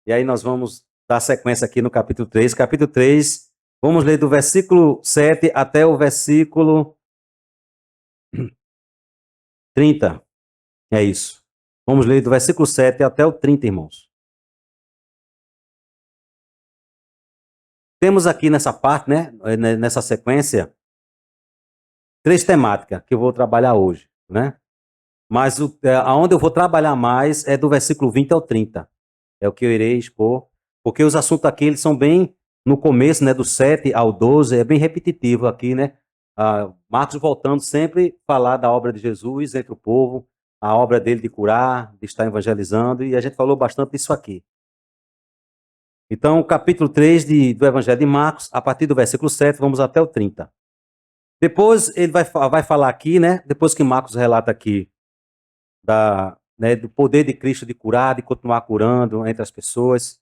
E aí nós vamos dar sequência aqui no capítulo 3. Capítulo 3, vamos ler do versículo 7 até o versículo 30. É isso. Vamos ler do versículo 7 até o 30, irmãos. Temos aqui nessa parte, nessa sequência, três temáticas que eu vou trabalhar hoje, né? Mas aonde eu vou trabalhar mais é do versículo 20 ao 30. É o que eu irei expor, porque os assuntos aqui eles são bem no começo, né, do 7 ao 12, é bem repetitivo aqui, né? Marcos voltando sempre falar da obra de Jesus entre o povo, a obra dele de curar, de estar evangelizando, e a gente falou bastante disso aqui. Então, capítulo 3 do Evangelho de Marcos, a partir do versículo 7, vamos até o 30. Depois ele vai falar aqui, né? Depois que Marcos relata aqui do poder de Cristo de curar, de continuar curando entre as pessoas.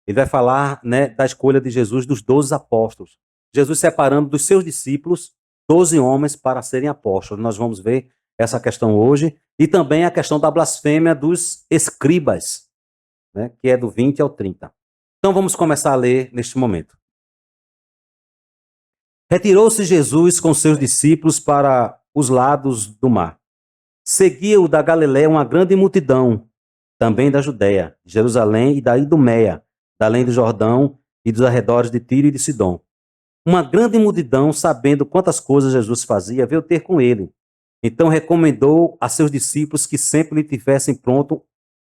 Ele vai falar, né, da escolha de Jesus dos 12 apóstolos. Jesus separando dos seus discípulos 12 homens para serem apóstolos. Nós vamos ver essa questão hoje. E também a questão da blasfêmia dos escribas, né, que é do 20 ao 30. Então vamos começar a ler neste momento. Retirou-se Jesus com seus discípulos para os lados do mar. Seguia-o da Galiléia uma grande multidão, também da Judéia, de Jerusalém e da Idumeia, da além do Jordão e dos arredores de Tiro e de Sidom. Uma grande multidão, sabendo quantas coisas Jesus fazia, veio ter com ele. Então recomendou a seus discípulos que sempre lhe tivessem pronto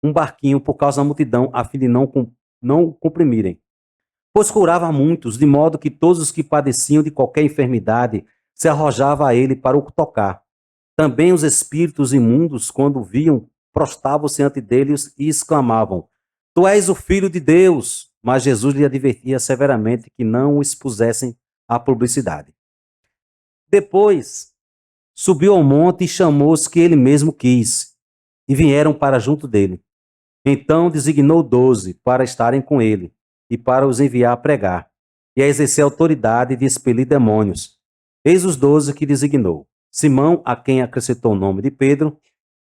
um barquinho por causa da multidão, a fim de não o comprimirem. Pois curava muitos, de modo que todos os que padeciam de qualquer enfermidade se arrojavam a ele para o tocar. Também os espíritos imundos, quando o viam, prostravam-se ante deles e exclamavam: Tu és o Filho de Deus. Mas Jesus lhe advertia severamente que não o expusessem à publicidade. Depois, subiu ao monte e chamou os que ele mesmo quis, e vieram para junto dele. Então designou 12 para estarem com ele, e para os enviar a pregar, e a exercer a autoridade de expelir demônios. Eis os 12 que designou: Simão, a quem acrescentou o nome de Pedro,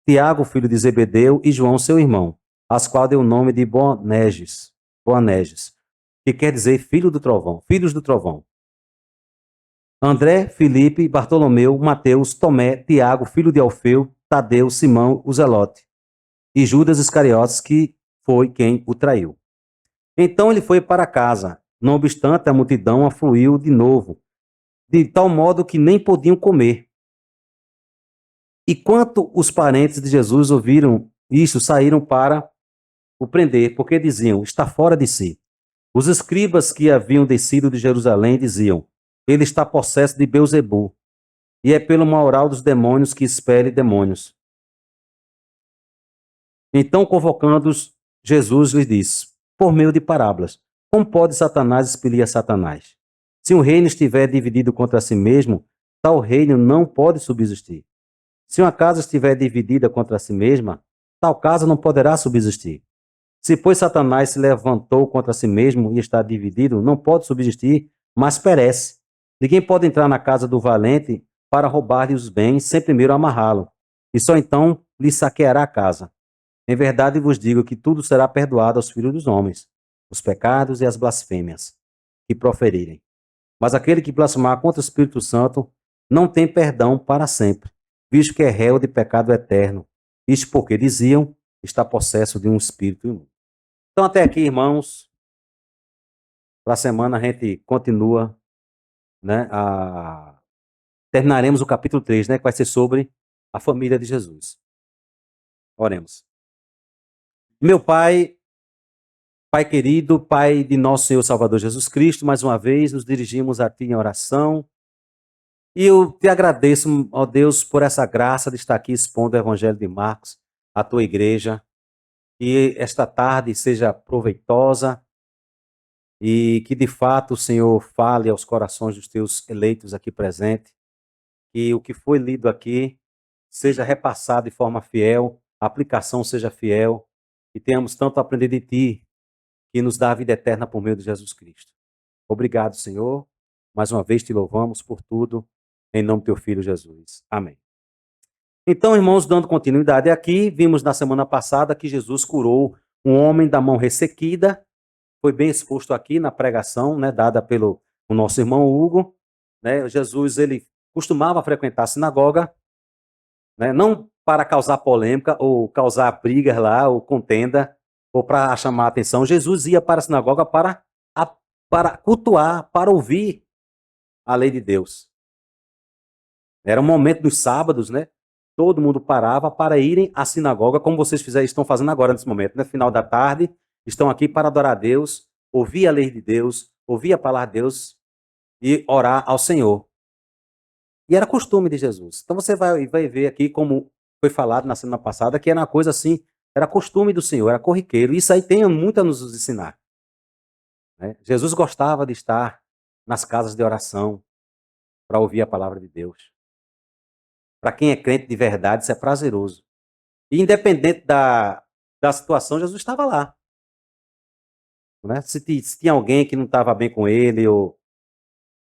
Tiago, filho de Zebedeu, e João, seu irmão, às quais deu o nome de Boanerges, que quer dizer filhos do trovão. André, Filipe, Bartolomeu, Mateus, Tomé, Tiago, filho de Alfeu, Tadeu, Simão, o Zelote, e Judas Iscariotes, que foi quem o traiu. Então ele foi para casa. Não obstante, a multidão afluiu de novo, de tal modo que nem podiam comer. E quanto os parentes de Jesus ouviram isto, saíram para o prender, porque diziam: está fora de si. Os escribas que haviam descido de Jerusalém diziam: ele está possesso de Beelzebu, e é pelo maioral dos demônios que expele demônios. Então, convocando-os, Jesus lhes disse, por meio de parábolas: como pode Satanás expelir a Satanás? Se um reino estiver dividido contra si mesmo, tal reino não pode subsistir. Se uma casa estiver dividida contra si mesma, tal casa não poderá subsistir. Se, pois, Satanás se levantou contra si mesmo e está dividido, não pode subsistir, mas perece. Ninguém pode entrar na casa do valente para roubar-lhe os bens, sem primeiro amarrá-lo, e só então lhe saqueará a casa. Em verdade vos digo que tudo será perdoado aos filhos dos homens, os pecados e as blasfêmias que proferirem. Mas aquele que blasfemar contra o Espírito Santo não tem perdão para sempre, visto que é réu de pecado eterno. Isto porque diziam: está possesso de um espírito imundo. Então, até aqui, irmãos, para a semana a gente continua, né? Terminaremos o capítulo 3, né? Que vai ser sobre a família de Jesus. Oremos. Meu Pai, Pai querido, Pai de nosso Senhor Salvador Jesus Cristo, mais uma vez nos dirigimos a Ti em oração. E eu te agradeço, ó Deus, por essa graça de estar aqui expondo o Evangelho de Marcos, à Tua igreja. Que esta tarde seja proveitosa e que de fato o Senhor fale aos corações dos Teus eleitos aqui presentes. Que o que foi lido aqui seja repassado de forma fiel, a aplicação seja fiel e tenhamos tanto a aprender de Ti, que nos dá a vida eterna por meio de Jesus Cristo. Obrigado, Senhor. Mais uma vez te louvamos por tudo, em nome do Teu Filho Jesus. Amém. Então, irmãos, dando continuidade aqui, vimos na semana passada que Jesus curou Um homem da mão ressequida, foi bem exposto aqui na pregação, né, dada pelo o nosso irmão Hugo, né? Jesus, ele costumava frequentar a sinagoga, né, não para causar polêmica ou causar brigas lá, ou contenda, ou para chamar a atenção. Jesus ia para a sinagoga para cultuar, para ouvir a lei de Deus. Era um momento dos sábados, né? Todo mundo parava para irem à sinagoga, como vocês estão fazendo agora nesse momento, né? Final da tarde, estão aqui para adorar a Deus, ouvir a lei de Deus, ouvir a palavra de Deus e orar ao Senhor. E era costume de Jesus. Então você vai ver aqui, como foi falado na semana passada, que era uma coisa assim, era costume do Senhor, era corriqueiro. Isso aí tem muito a nos ensinar, né? Jesus gostava de estar nas casas de oração para ouvir a palavra de Deus. Para quem é crente de verdade, isso é prazeroso. E independente da situação, Jesus estava lá, né? Se tinha alguém que não estava bem com ele,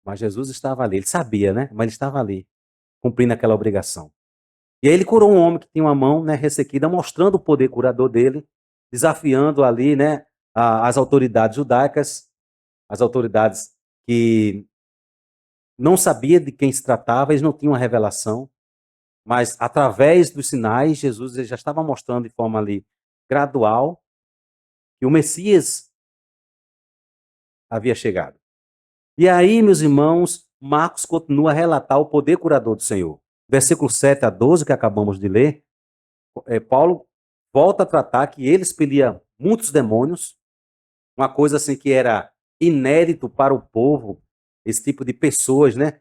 mas Jesus estava ali. Ele sabia, né? Mas ele estava ali, cumprindo aquela obrigação. E aí ele curou um homem que tinha uma mão, né, ressequida, mostrando o poder curador dele, desafiando ali, né, as autoridades judaicas, as autoridades que não sabiam de quem se tratava, eles não tinham a revelação, mas através dos sinais, Jesus ele já estava mostrando de forma ali gradual que o Messias havia chegado. E aí, meus irmãos, Marcos continua a relatar o poder curador do Senhor. Versículo 7 a 12, que acabamos de ler, Paulo volta a tratar que ele expelia muitos demônios, uma coisa assim que era inédito para o povo, esse tipo de pessoas, né,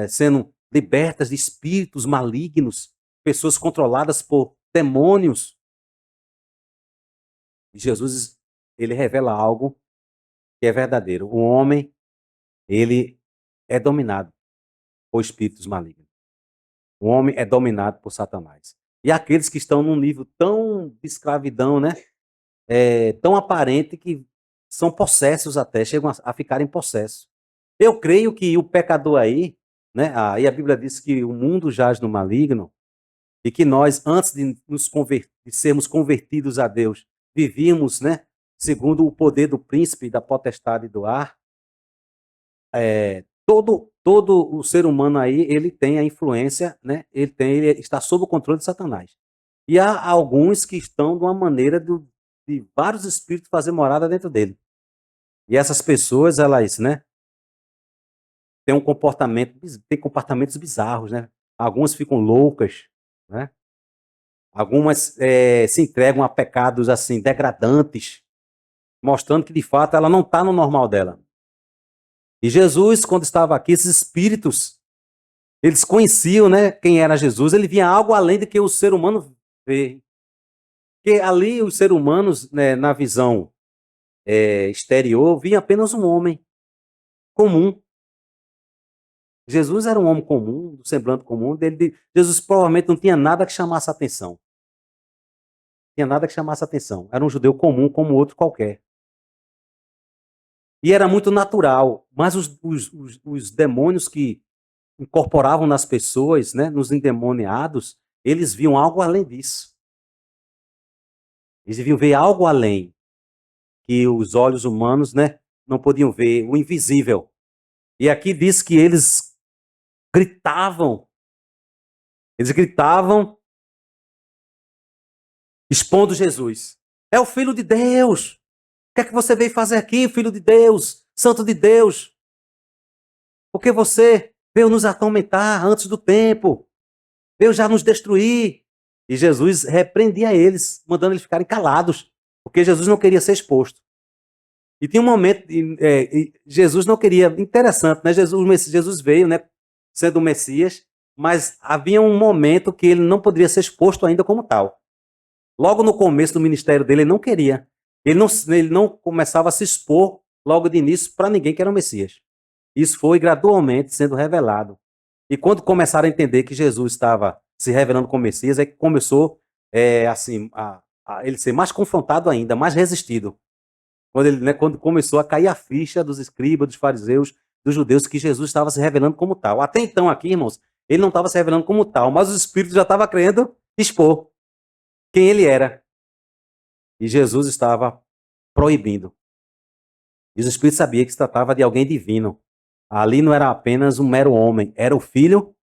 sendo libertas de espíritos malignos, pessoas controladas por demônios. E Jesus, ele revela algo que é verdadeiro. O homem, ele é dominado por espíritos malignos. O homem é dominado por Satanás. E aqueles que estão num nível tão de escravidão, né, tão aparente que são possessos até, chegam a ficarem possessos. Eu creio que o pecador aí, né, aí a Bíblia diz que o mundo jaz no maligno e que nós, antes de sermos convertidos a Deus, vivíamos, né, segundo o poder do príncipe da potestade do ar. Todo o ser humano aí, ele tem a influência, né, ele está sob o controle de Satanás. E há alguns que estão de uma maneira de vários espíritos fazer morada dentro dele. E essas pessoas, elas, né, têm têm comportamentos bizarros, né? Algumas ficam loucas, né? Algumas se entregam a pecados assim degradantes, mostrando que de fato ela não está no normal dela. E Jesus, quando estava aqui, esses espíritos, eles conheciam, né, quem era Jesus. Ele via algo além do que o ser humano vê. Porque ali os seres humanos, né, na visão exterior, via apenas um homem comum. Jesus era um homem comum, do semblante comum. Jesus provavelmente não tinha nada que chamasse atenção. Tinha nada que chamasse atenção. Era um judeu comum como outro qualquer. E era muito natural. Mas os demônios que incorporavam nas pessoas, né, nos endemoniados, eles viam algo além disso. Eles deviam ver algo além que os olhos humanos, né, não podiam ver, o invisível. E aqui diz que eles gritavam. Eles gritavam expondo Jesus. É o Filho de Deus. O que é que você veio fazer aqui, Filho de Deus, Santo de Deus? Porque você veio nos atormentar antes do tempo. Veio já nos destruir. E Jesus repreendia eles, mandando eles ficarem calados, porque Jesus não queria ser exposto. E tinha um momento, Jesus não queria, interessante, né? Jesus veio, né, sendo o Messias, mas havia um momento que ele não poderia ser exposto ainda como tal. Logo no começo do ministério dele, ele não queria. Ele não começava a se expor logo de início para ninguém que era o Messias. Isso foi gradualmente sendo revelado. E quando começaram a entender que Jesus estava se revelando como Messias, é que começou assim, a ele ser mais confrontado ainda, mais resistido. Quando começou a cair a ficha dos escribas, dos fariseus, dos judeus, que Jesus estava se revelando como tal. Até então aqui, irmãos, ele não estava se revelando como tal, mas os espíritos já estavam querendo expor quem ele era. E Jesus estava proibindo. E o Espírito sabia que se tratava de alguém divino. Ali não era apenas um mero homem, era o Filho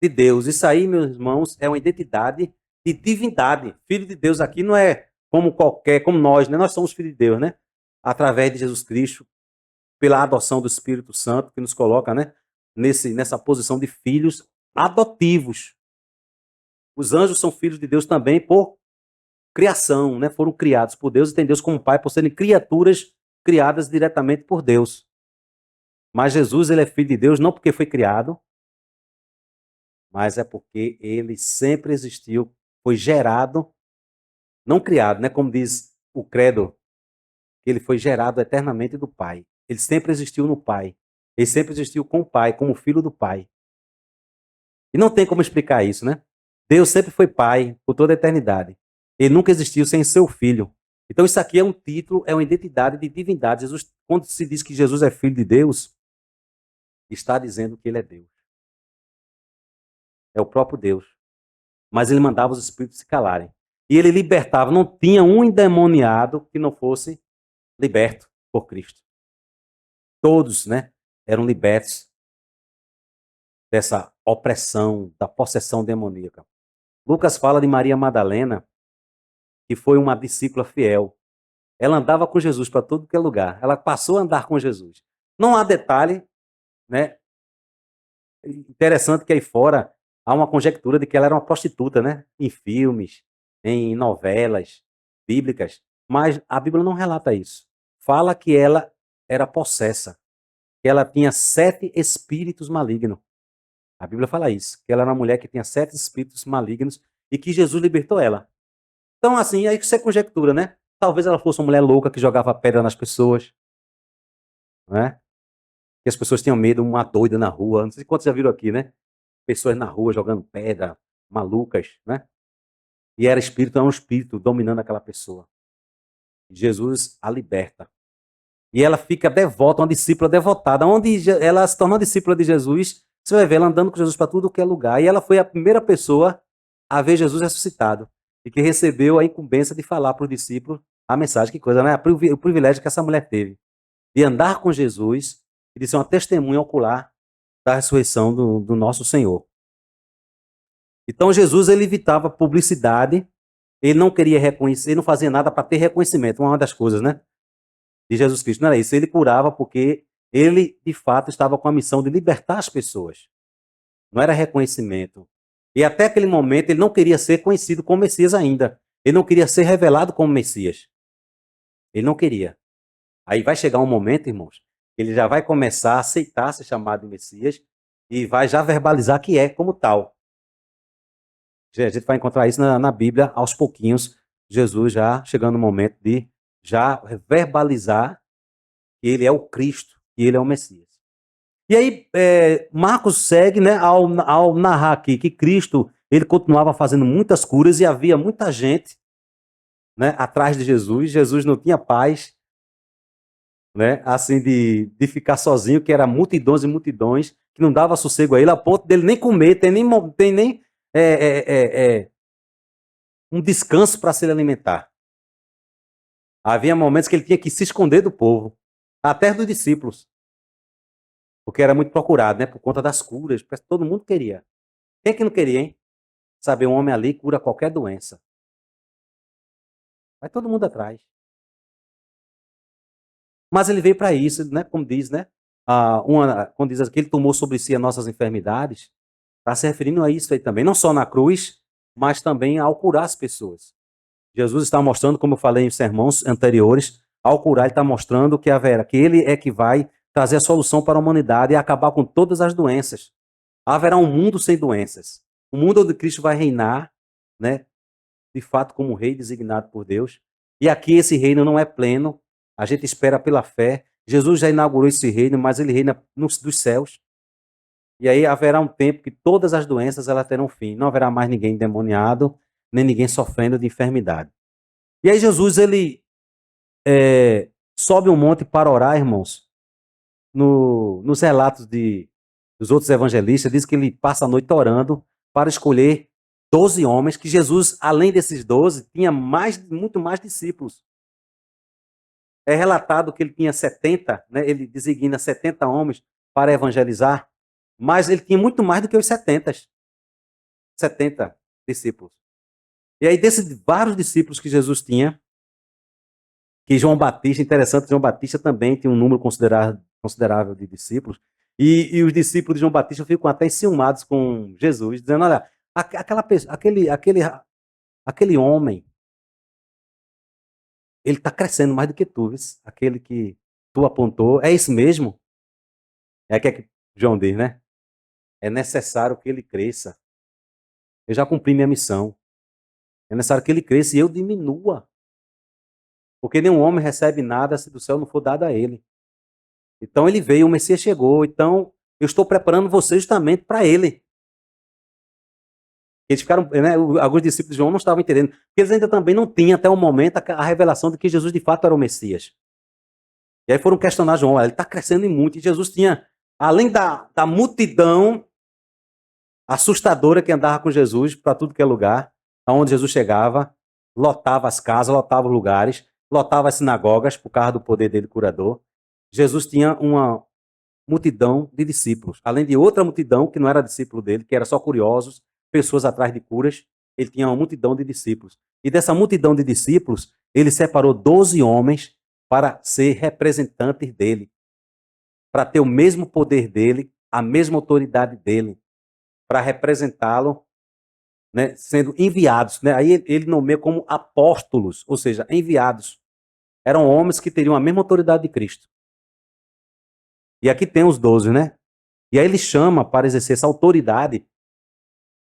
de Deus. Isso aí, meus irmãos, é uma identidade de divindade. Filho de Deus aqui não é como qualquer, como nós, né? Nós somos filhos de Deus, né? Através de Jesus Cristo, pela adoção do Espírito Santo, que nos coloca, né? Nessa posição de filhos adotivos. Os anjos são filhos de Deus também por criação, né? Foram criados por Deus e têm Deus como Pai por serem criaturas criadas diretamente por Deus. Mas Jesus, ele é filho de Deus não porque foi criado, mas é porque ele sempre existiu, foi gerado, não criado, né? Como diz o credo, que ele foi gerado eternamente do Pai. Ele sempre existiu no Pai. Ele sempre existiu com o Pai, como filho do Pai. E não tem como explicar isso, né? Deus sempre foi Pai por toda a eternidade. Ele nunca existiu sem seu Filho. Então isso aqui é um título, é uma identidade de divindade. Jesus, quando se diz que Jesus é filho de Deus, está dizendo que ele é Deus. É o próprio Deus. Mas ele mandava os espíritos se calarem. E ele libertava. Não tinha um endemoniado que não fosse liberto por Cristo. Todos, né, eram libertos dessa opressão, da possessão demoníaca. Lucas fala de Maria Madalena, que foi uma discípula fiel. Ela andava com Jesus para todo que é lugar. Ela passou a andar com Jesus. Não há detalhe, né? Interessante que aí fora há uma conjectura de que ela era uma prostituta, né? Em filmes, em novelas bíblicas. Mas a Bíblia não relata isso. Fala que ela era possessa, que ela tinha 7 espíritos malignos. A Bíblia fala isso, que ela era uma mulher que tinha 7 espíritos malignos e que Jesus libertou ela. Então, assim, aí você conjectura, né? Talvez ela fosse uma mulher louca que jogava pedra nas pessoas, né? Que as pessoas tinham medo, uma doida na rua. Não sei quantos já viram aqui, né? Pessoas na rua jogando pedra, malucas, né? E era um espírito dominando aquela pessoa. Jesus a liberta. E ela fica devota, uma discípula devotada. Onde ela se tornou discípula de Jesus, você vai ver ela andando com Jesus para tudo que é lugar. E ela foi a primeira pessoa a ver Jesus ressuscitado. E que recebeu a incumbência de falar para os discípulos a mensagem. Que coisa, né? O privilégio que essa mulher teve de andar com Jesus e de ser uma testemunha ocular da ressurreição do nosso Senhor. Então Jesus, ele evitava publicidade, ele não queria reconhecer, ele não fazia nada para ter reconhecimento, uma das coisas, né? De Jesus Cristo, não era isso, ele curava porque ele, de fato, estava com a missão de libertar as pessoas. Não era reconhecimento. E até aquele momento ele não queria ser conhecido como Messias ainda. Ele não queria ser revelado como Messias. Ele não queria. Aí vai chegar um momento, irmãos, que ele já vai começar a aceitar ser chamado de Messias e vai já verbalizar que é como tal. A gente vai encontrar isso na Bíblia aos pouquinhos, Jesus já chegando no momento de já verbalizar que ele é o Cristo, que ele é o Messias. E aí, Marcos segue, né, ao narrar aqui que Cristo, ele continuava fazendo muitas curas e havia muita gente, né, atrás de Jesus. Jesus não tinha paz, né, assim de ficar sozinho, que era multidões e multidões, que não dava sossego a ele, a ponto dele nem comer, tem nem um descanso para se alimentar. Havia momentos que ele tinha que se esconder do povo, até dos discípulos, porque era muito procurado, né, por conta das curas, todo mundo queria. Quem é que não queria, hein? Saber, um homem ali cura qualquer doença. Vai todo mundo atrás. Mas ele veio para isso, né, como diz, né, quando diz que ele tomou sobre si as nossas enfermidades, está se referindo a isso aí também, não só na cruz, mas também ao curar as pessoas. Jesus está mostrando, como eu falei em sermões anteriores, ao curar, ele está mostrando que ele é que vai trazer a solução para a humanidade e acabar com todas as doenças. Haverá um mundo sem doenças. Um mundo onde Cristo vai reinar, né, de fato como rei designado por Deus. E aqui esse reino não é pleno, a gente espera pela fé. Jesus já inaugurou esse reino, mas ele reina dos céus. E aí haverá um tempo que todas as doenças elas terão fim. Não haverá mais ninguém endemoniado, nem ninguém sofrendo de enfermidade. E aí Jesus, ele sobe um monte para orar, irmãos. Nos relatos dos outros evangelistas, diz que ele passa a noite orando para escolher 12 homens, que Jesus, além desses 12, tinha muito mais discípulos. É relatado que ele tinha 70, né? Ele designa 70 homens para evangelizar, mas ele tinha muito mais do que os 70 discípulos. E aí, desses vários discípulos que Jesus tinha, que João Batista, interessante, João Batista também tinha um número considerável de discípulos, e os discípulos de João Batista ficam até enciumados com Jesus, dizendo, olha, aquele homem, ele está crescendo mais do que tu, aquele que tu apontou, é isso mesmo? É o que João diz, né? É necessário que ele cresça. Eu já cumpri minha missão. É necessário que ele cresça e eu diminua. Porque nenhum homem recebe nada se do céu não for dado a ele. Então ele veio, o Messias chegou. Então eu estou preparando você justamente para ele. Eles ficaram, né, alguns discípulos de João não estavam entendendo. Porque eles ainda também não tinham até o momento a revelação de que Jesus de fato era o Messias. E aí foram questionar João. Olha, ele está crescendo em muito. E Jesus tinha, além da multidão assustadora que andava com Jesus para tudo que é lugar, aonde Jesus chegava, lotava as casas, lotava os lugares, lotava as sinagogas por causa do poder dele curador. Jesus tinha uma multidão de discípulos, além de outra multidão que não era discípulo dele, que era só curiosos, pessoas atrás de curas. Ele tinha uma multidão de discípulos. E dessa multidão de discípulos, ele separou 12 homens para ser representantes dele, para ter o mesmo poder dele, a mesma autoridade dele, para representá-lo, né, sendo enviados. Né? Aí ele nomeia como apóstolos, ou seja, enviados. Eram homens que teriam a mesma autoridade de Cristo. E aqui tem os 12, né? E aí ele chama para exercer essa autoridade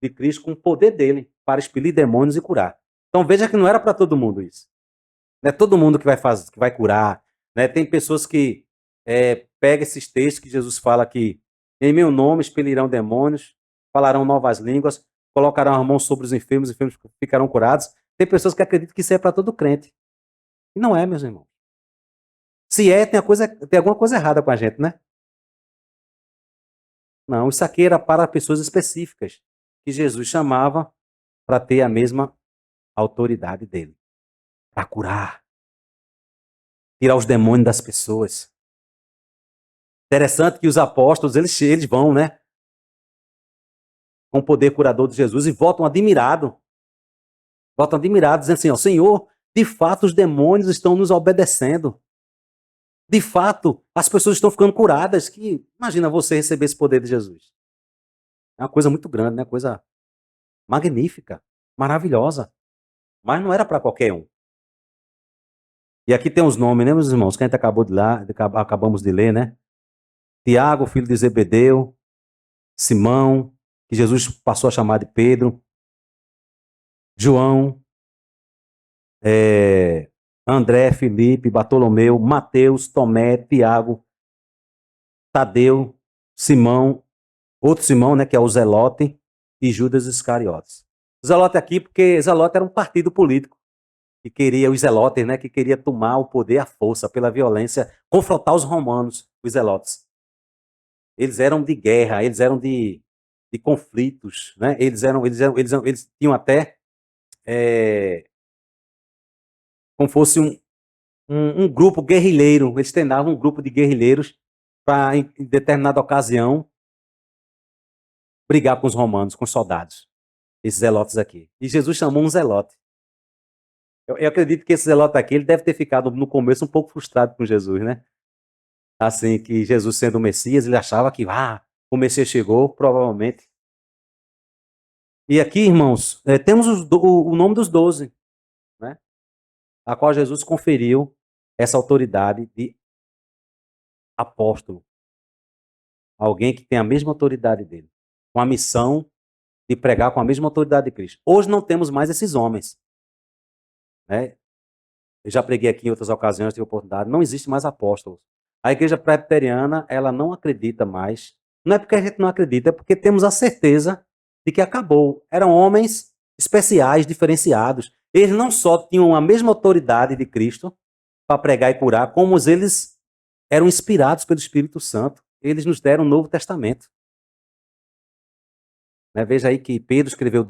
de Cristo com o poder dele, para expelir demônios e curar. Então veja que não era para todo mundo isso. Não é todo mundo que vai fazer, que vai curar. Né? Tem pessoas que pegam esses textos que Jesus fala que em meu nome expelirão demônios, falarão novas línguas, colocarão as mãos sobre os enfermos ficarão curados. Tem pessoas que acreditam que isso é para todo crente. E não é, meus irmãos. Se é, tem alguma coisa errada com a gente, né? Não, isso aqui era para pessoas específicas, que Jesus chamava para ter a mesma autoridade dele. Para curar. Tirar os demônios das pessoas. Interessante que os apóstolos, eles vão, né? Com o poder curador de Jesus e voltam admirados. Voltam admirados, dizendo assim, ó, Senhor, de fato os demônios estão nos obedecendo. De fato, as pessoas estão ficando curadas. Que imagina você receber esse poder de Jesus. É uma coisa muito grande, né? Uma coisa magnífica, maravilhosa. Mas não era para qualquer um. E aqui tem os nomes, né, meus irmãos? Que a gente acabamos de ler, né? Tiago, filho de Zebedeu, Simão, que Jesus passou a chamar de Pedro, João, André, Felipe, Bartolomeu, Mateus, Tomé, Tiago, Tadeu, Simão, outro Simão, né, que é o Zelote, e Judas Iscariotes. Zelote aqui porque Zelote era um partido político que queria, os Zelotes, né, que queria tomar o poder à força, pela violência, confrontar os romanos, os Zelotes. Eles eram de guerra, eles eram de conflitos, né? Eles tinham até como fosse um grupo guerrilheiro. Eles treinavam um grupo de guerrilheiros para, em determinada ocasião, brigar com os romanos, com os soldados. Esses zelotes aqui. E Jesus chamou um zelote. Eu acredito que esse zelote aqui, ele deve ter ficado no começo um pouco frustrado com Jesus, né? Assim, que Jesus sendo o Messias, ele achava que, o Messias chegou, provavelmente. E aqui, irmãos, temos o nome dos 12, né? A qual Jesus conferiu essa autoridade de apóstolo. Alguém que tem a mesma autoridade dele. Com a missão de pregar com a mesma autoridade de Cristo. Hoje não temos mais esses homens. Né? Eu já preguei aqui em outras ocasiões, tive oportunidade. Não existe mais apóstolos. A igreja presbiteriana, ela não acredita mais. Não é porque a gente não acredita, é porque temos a certeza de que acabou. Eram homens especiais, diferenciados. Eles não só tinham a mesma autoridade de Cristo para pregar e curar, como eles eram inspirados pelo Espírito Santo. Eles nos deram o Novo Testamento. Né? Veja aí que Pedro escreveu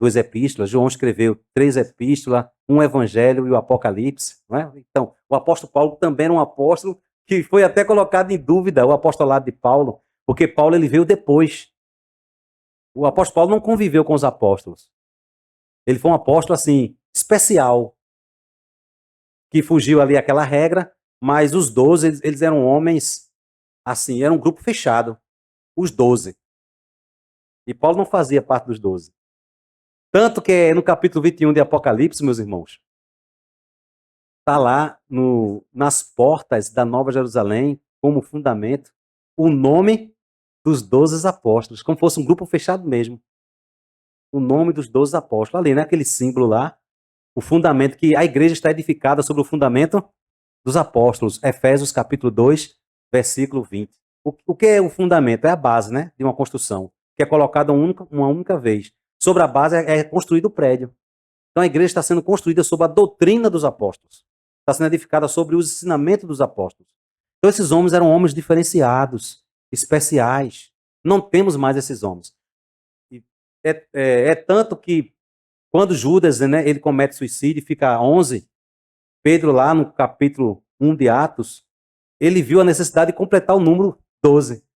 2 epístolas, João escreveu 3 epístolas, um evangelho e o Apocalipse. Não é? Então, o apóstolo Paulo também era um apóstolo que foi até colocado em dúvida, o apostolado de Paulo, porque Paulo ele veio depois. O apóstolo Paulo não conviveu com os apóstolos. Ele foi um apóstolo, assim, especial, que fugiu ali aquela regra, mas os 12, eles eram homens, assim, era um grupo fechado, os 12. E Paulo não fazia parte dos 12. Tanto que no capítulo 21 de Apocalipse, meus irmãos, está lá nas portas da Nova Jerusalém, como fundamento, o nome dos 12 apóstolos, como fosse um grupo fechado mesmo. O nome dos 12 apóstolos, ali, né? Aquele símbolo lá, o fundamento, que a igreja está edificada sobre o fundamento dos apóstolos. Efésios capítulo 2, versículo 20. O que é o fundamento? É a base, né? De uma construção, que é colocada uma única vez. Sobre a base é construído o prédio. Então a igreja está sendo construída sobre a doutrina dos apóstolos. Está sendo edificada sobre os ensinamentos dos apóstolos. Então esses homens eram homens diferenciados, especiais. Não temos mais esses homens. É tanto que quando Judas, né, ele comete suicídio e fica 11, Pedro lá no capítulo 1 de Atos, ele viu a necessidade de completar o número 12.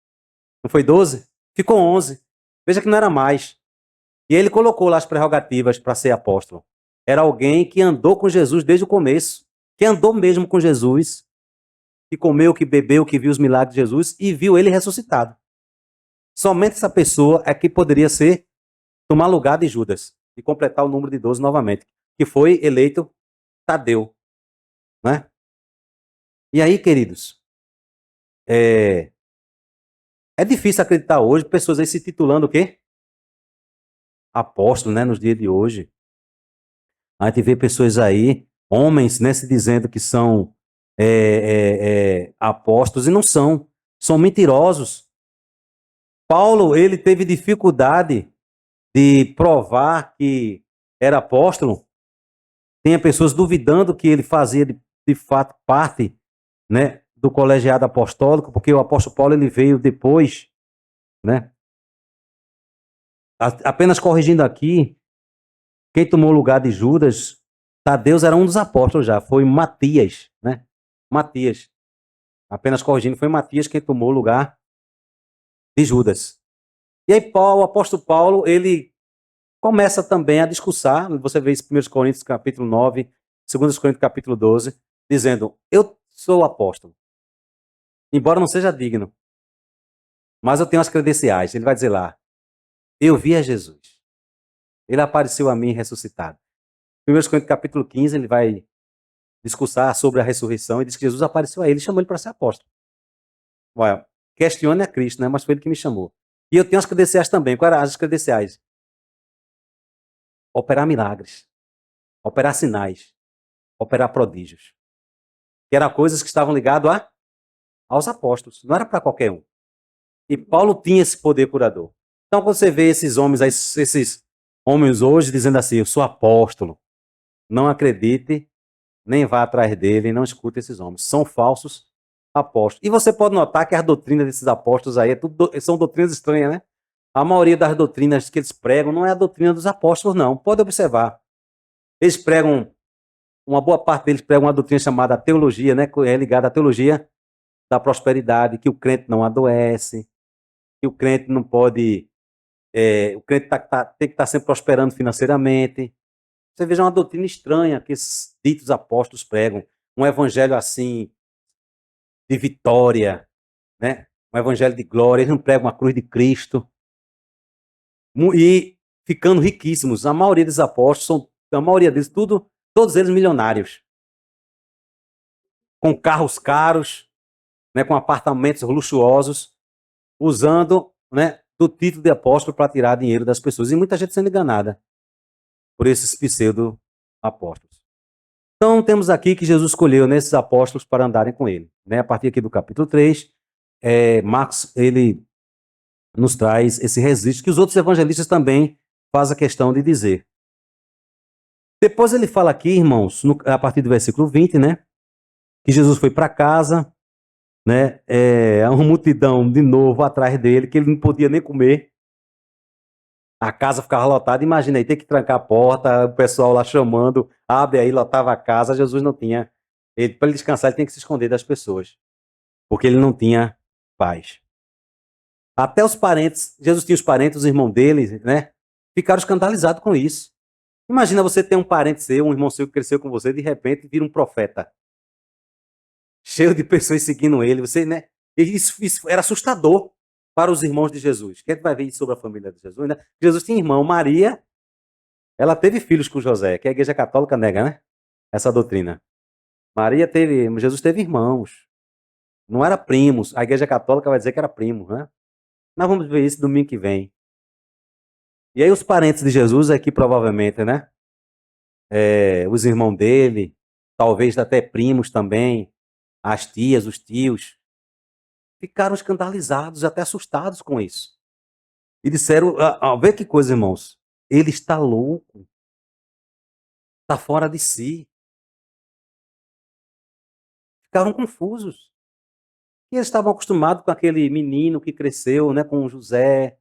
Não foi 12? Ficou 11. Veja que não era mais. E ele colocou lá as prerrogativas para ser apóstolo. Era alguém que andou com Jesus desde o começo, que andou mesmo com Jesus, que comeu, que bebeu, que viu os milagres de Jesus e viu ele ressuscitado. Somente essa pessoa é que poderia tomar lugar de Judas e completar o número de 12 novamente, que foi eleito Tadeu, né? E aí, queridos, é difícil acreditar hoje pessoas aí se titulando o quê? Apóstolo, né, nos dias de hoje. A gente vê pessoas aí, homens, né, se dizendo que são apóstolos e não são. São mentirosos. Paulo, ele teve dificuldade de provar que era apóstolo. Tinha pessoas duvidando que ele fazia de fato parte, né, do colegiado apostólico, porque o apóstolo Paulo ele veio depois, né? Apenas corrigindo aqui, quem tomou o lugar de Judas, Tadeus era um dos apóstolos já, foi Matias, né? Matias. Apenas corrigindo, foi Matias quem tomou o lugar de Judas. E aí Paulo, o apóstolo Paulo, ele começa também a discursar, você vê isso em 1 Coríntios capítulo 9, 2 Coríntios capítulo 12, dizendo, eu sou apóstolo, embora não seja digno, mas eu tenho as credenciais. Ele vai dizer lá, eu vi a Jesus, ele apareceu a mim ressuscitado. 1 Coríntios capítulo 15, ele vai discursar sobre a ressurreição e diz que Jesus apareceu a ele e chamou ele para ser apóstolo. Olha, questione a Cristo, né? Mas foi ele que me chamou. E eu tenho as credenciais também. Quais eram as credenciais? Operar milagres, operar sinais, operar prodígios. Que eram coisas que estavam ligadas aos apóstolos. Não era para qualquer um. E Paulo tinha esse poder curador. Então, quando você vê esses homens, esses homens hoje dizendo assim, eu sou apóstolo, não acredite, nem vá atrás dele, não escute esses homens. São falsos apóstolos. E você pode notar que as doutrinas desses apóstolos aí são doutrinas estranhas, né? A maioria das doutrinas que eles pregam não é a doutrina dos apóstolos, não. Pode observar. Eles pregam, uma boa parte deles pregam uma doutrina chamada teologia, né? É ligada à teologia da prosperidade, que o crente não adoece, que o crente não pode... o crente tem que estar sempre prosperando financeiramente. Você veja uma doutrina estranha que esses ditos apóstolos pregam. Um evangelho assim, de vitória, né? Um evangelho de glória. Eles não pregam a cruz de Cristo. E ficando riquíssimos. A maioria dos apóstolos a maioria deles, todos eles milionários. Com carros caros, né? Com apartamentos luxuosos, usando, né, do título de apóstolo para tirar dinheiro das pessoas. E muita gente sendo enganada por esses pseudo-apóstolos. Então, temos aqui que Jesus escolheu nesses apóstolos para andarem com ele. Né? A partir aqui do capítulo 3, Marcos, ele nos traz esse registro que os outros evangelistas também fazem a questão de dizer. Depois ele fala aqui, irmãos, a partir do versículo 20, né? Que Jesus foi para casa, né? Uma multidão de novo atrás dele, que ele não podia nem comer. A casa ficava lotada. Imagina aí, ter que trancar a porta, o pessoal lá chamando, abre aí, lotava a casa. Jesus não tinha. Para ele descansar, ele tinha que se esconder das pessoas, porque ele não tinha paz. Até os parentes, Jesus tinha os parentes, os irmãos dele, né? Ficaram escandalizados com isso. Imagina você ter um parente seu, um irmão seu que cresceu com você, de repente vira um profeta, cheio de pessoas seguindo ele. Você, né? Isso era assustador para os irmãos de Jesus. Quem vai ver isso sobre a família de Jesus, né? Jesus tinha irmão, Maria, ela teve filhos com José, que a Igreja Católica nega, né? Essa doutrina. Jesus teve irmãos, não era primos. A Igreja Católica vai dizer que era primo, né? Nós vamos ver isso domingo que vem. E aí os parentes de Jesus aqui provavelmente, né? Os irmãos dele, talvez até primos também, as tias, os tios, ficaram escandalizados, até assustados com isso. E disseram, vê que coisa, irmãos, ele está louco, está fora de si. Ficaram confusos. E eles estavam acostumados com aquele menino que cresceu, né, com José,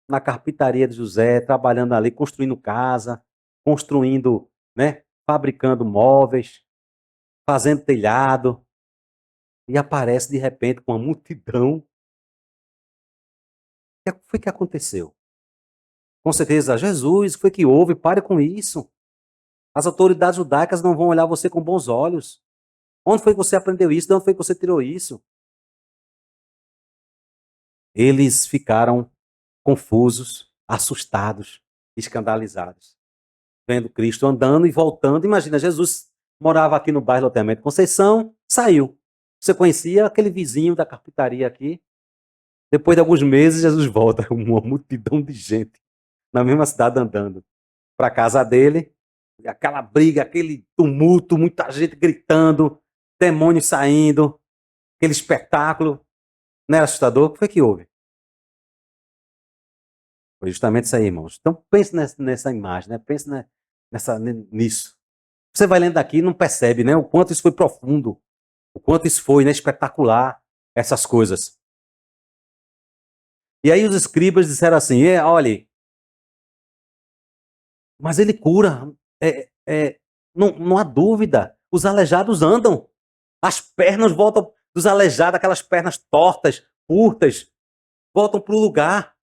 na carpintaria de José, trabalhando ali, construindo casa, construindo, né, fabricando móveis, fazendo telhado. E aparece de repente com uma multidão. O que foi que aconteceu? Com certeza, Jesus, o que foi que houve? Pare com isso. As autoridades judaicas não vão olhar você com bons olhos. Onde foi que você aprendeu isso? De onde foi que você tirou isso? Eles ficaram confusos, assustados, escandalizados, vendo Cristo andando e voltando. Imagina, Jesus morava aqui no bairro Loteamento Conceição, saiu. Você conhecia aquele vizinho da carpintaria aqui? Depois de alguns meses, Jesus volta, uma multidão de gente na mesma cidade andando para a casa dele. Aquela briga, aquele tumulto, muita gente gritando, demônios saindo, aquele espetáculo. Não era assustador? O que foi que houve? Foi justamente isso aí, irmãos. Então pense nessa imagem, né? Pense nisso. Você vai lendo aqui e não percebe, né? O quanto isso foi profundo, o quanto isso foi, né, espetacular, essas coisas. E aí os escribas disseram assim, olha, mas ele cura, não há dúvida, os aleijados andam, as pernas voltam dos aleijados, aquelas pernas tortas, curtas, voltam para o lugar.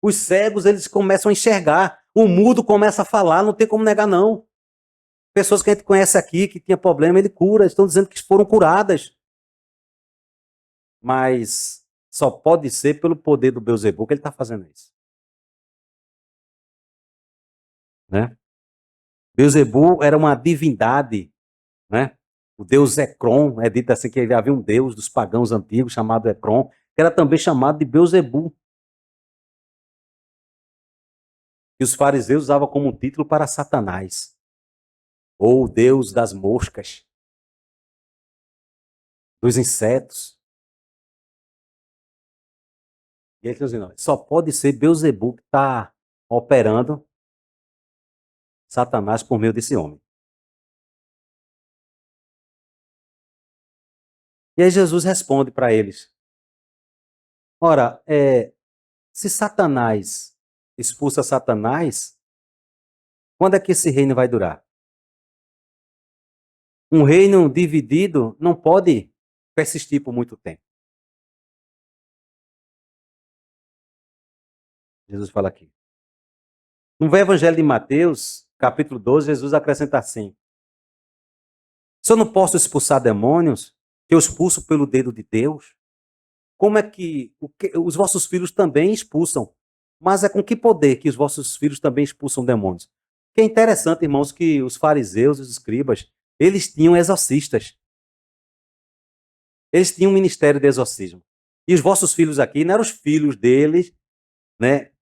Os cegos, eles começam a enxergar, o mudo começa a falar, não tem como negar não. Pessoas que a gente conhece aqui, que tinha problema, ele cura, estão dizendo que foram curadas. Mas só pode ser pelo poder do Beelzebul que ele está fazendo isso. Né? Beelzebul era uma divindade, né? O deus Ecrom, é dito assim que havia um deus dos pagãos antigos chamado Ecrom, que era também chamado de Beelzebul. E os fariseus usavam como título para Satanás, ou o deus das moscas, dos insetos. E eles dizem, só pode ser Beelzebul que está operando Satanás por meio desse homem. E aí Jesus responde para eles, ora, se Satanás expulsa Satanás, quando é que esse reino vai durar? Um reino dividido não pode persistir por muito tempo. Jesus fala aqui. No Evangelho de Mateus, capítulo 12, Jesus acrescenta assim, se eu não posso expulsar demônios, que eu expulso pelo dedo de Deus, como é que os vossos filhos também expulsam? Mas é com que poder que os vossos filhos também expulsam demônios? Que é interessante, irmãos, que os fariseus e os escribas, eles tinham exorcistas. Eles tinham um ministério de exorcismo. E os vossos filhos aqui não eram os filhos deles, né,